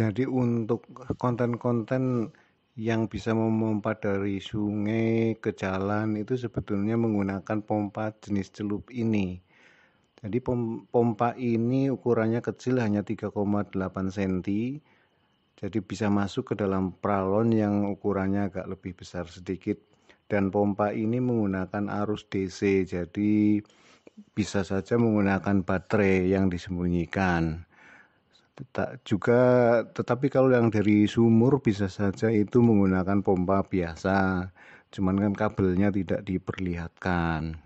Jadi untuk konten-konten yang bisa memompa dari sungai ke jalan itu sebetulnya menggunakan pompa jenis celup ini. Jadi pompa ini ukurannya kecil, hanya 3,8 cm. Jadi bisa masuk ke dalam pralon yang ukurannya agak lebih besar sedikit. Dan pompa ini menggunakan arus DC, jadi bisa saja menggunakan baterai yang disembunyikan. Tetapi kalau yang dari sumur bisa saja itu menggunakan pompa biasa, cuman kan kabelnya tidak diperlihatkan.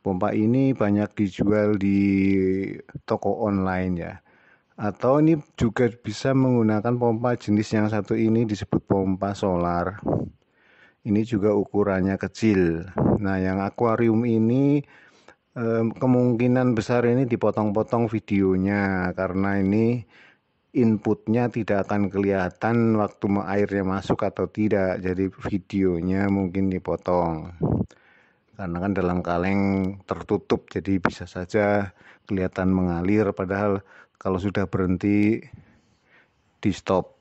Pompa ini banyak dijual di toko online ya. Atau ini juga bisa menggunakan pompa jenis yang satu ini disebut pompa solar. Ini juga ukurannya kecil. Nah, yang akuarium ini kemungkinan besar ini dipotong-potong videonya karena ini inputnya tidak akan kelihatan waktu airnya masuk atau tidak, jadi videonya mungkin dipotong karena kan dalam kaleng tertutup, jadi bisa saja kelihatan mengalir padahal kalau sudah berhenti di stop.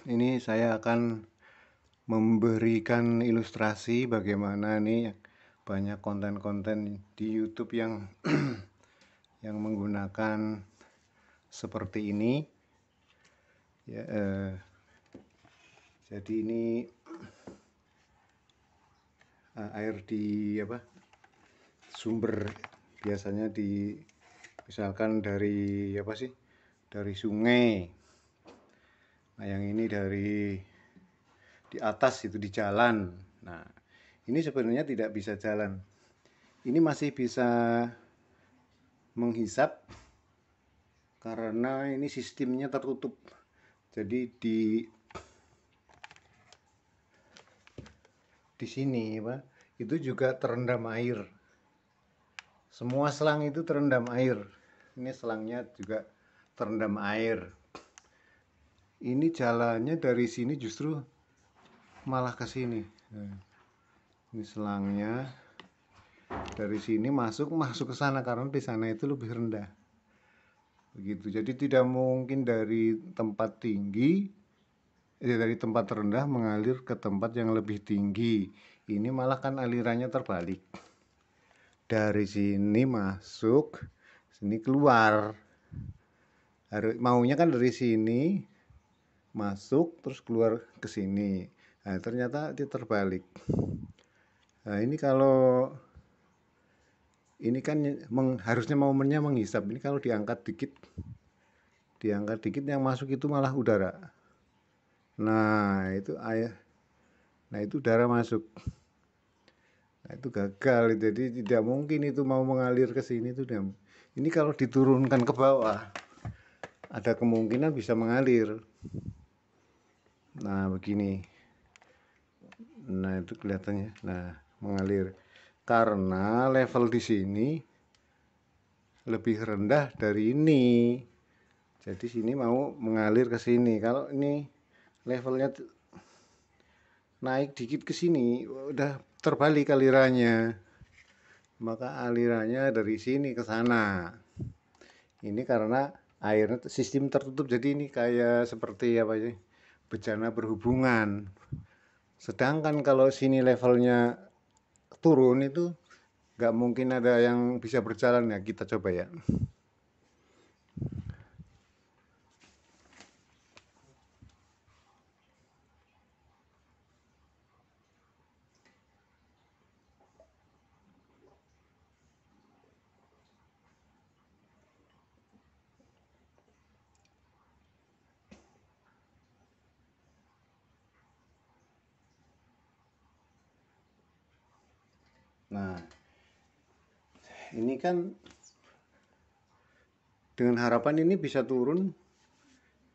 Ini saya akan memberikan ilustrasi bagaimana nih banyak konten-konten di YouTube yang yang menggunakan seperti ini ya. Jadi ini air di sumber, biasanya di misalkan dari dari sungai. Nah, yang ini dari di atas itu di jalan. Nah, ini sebenarnya tidak bisa jalan. Ini masih bisa menghisap karena ini sistemnya tertutup. Jadi di sini itu juga terendam air. Semua selang itu terendam air. Ini selangnya juga terendam air. Ini jalannya dari sini justru malah ke sini. Nah, ini selangnya dari sini masuk ke sana karena di sana itu lebih rendah. Begitu. Jadi tidak mungkin dari tempat tinggi dari tempat rendah mengalir ke tempat yang lebih tinggi. Ini malah kan alirannya terbalik. Dari sini masuk, sini keluar. Maunya kan dari sini masuk terus keluar ke sini. Nah, ternyata dia terbalik. Nah, ini kalau ini kan harusnya momennya menghisap. Ini kalau diangkat dikit yang masuk itu malah udara. Nah, itu air. Nah, itu udara masuk. Nah, itu gagal. Jadi tidak mungkin itu mau mengalir ke sini itu. Ini kalau diturunkan ke bawah, ada kemungkinan bisa mengalir. Nah, begini. Nah, itu kelihatannya. Nah, mengalir. Karena level di sini lebih rendah dari ini. Jadi sini mau mengalir ke sini. Kalau ini levelnya naik dikit ke sini, udah terbalik alirannya. Maka alirannya dari sini ke sana. Ini karena airnya sistem tertutup, jadi ini kayak seperti apa sih, bejana berhubungan. Sedangkan kalau sini levelnya turun itu nggak mungkin ada yang bisa berjalan ya. Kita coba ya. Nah, Ini kan dengan harapan ini bisa turun,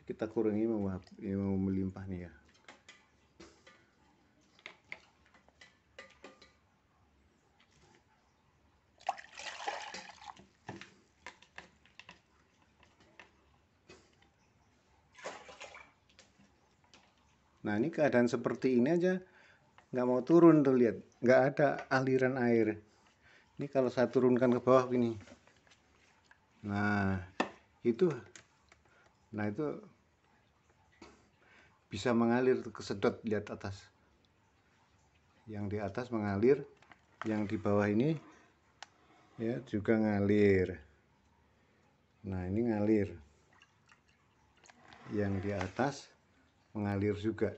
kita kurangi mau melimpah nih ya. Nah ini keadaan seperti ini aja nggak mau turun tuh, lihat nggak ada aliran air. Ini kalau saya turunkan ke bawah gini, nah itu bisa mengalir ke sedot, lihat atas, yang di atas mengalir, yang di bawah ini ya juga ngalir. Nah ini ngalir, yang di atas mengalir juga.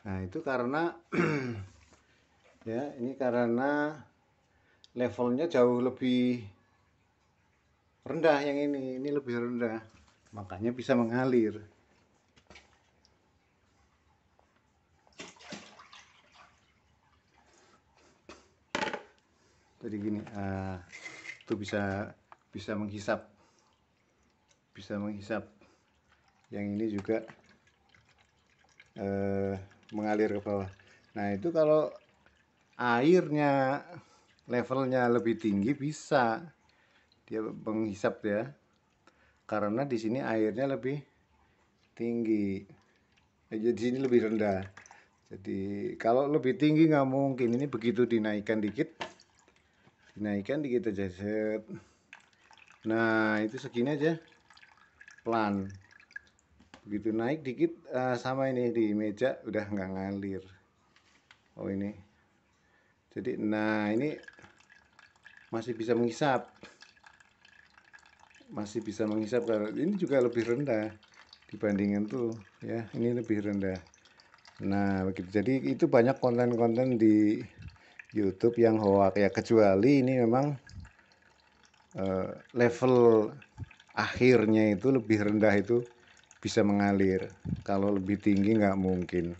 Nah itu karena ya ini karena levelnya jauh lebih rendah, yang ini lebih rendah, makanya bisa mengalir. Jadi gini, itu bisa menghisap, yang ini juga mengalir ke bawah. Nah itu kalau airnya levelnya lebih tinggi bisa dia menghisap ya, karena di sini airnya lebih tinggi, jadi di sini lebih rendah. Jadi kalau lebih tinggi nggak mungkin. Ini begitu dinaikkan dikit aja, set. Nah itu segini aja, pelan. Begitu naik dikit, sama ini di meja udah nggak ngalir. Oh ini, jadi nah ini masih bisa menghisap, karena ini juga lebih rendah dibandingkan tuh ya, ini lebih rendah. Nah begitu, jadi itu banyak konten-konten di YouTube yang hoax ya, kecuali ini memang level akhirnya itu lebih rendah, itu bisa mengalir. Kalau lebih tinggi nggak mungkin.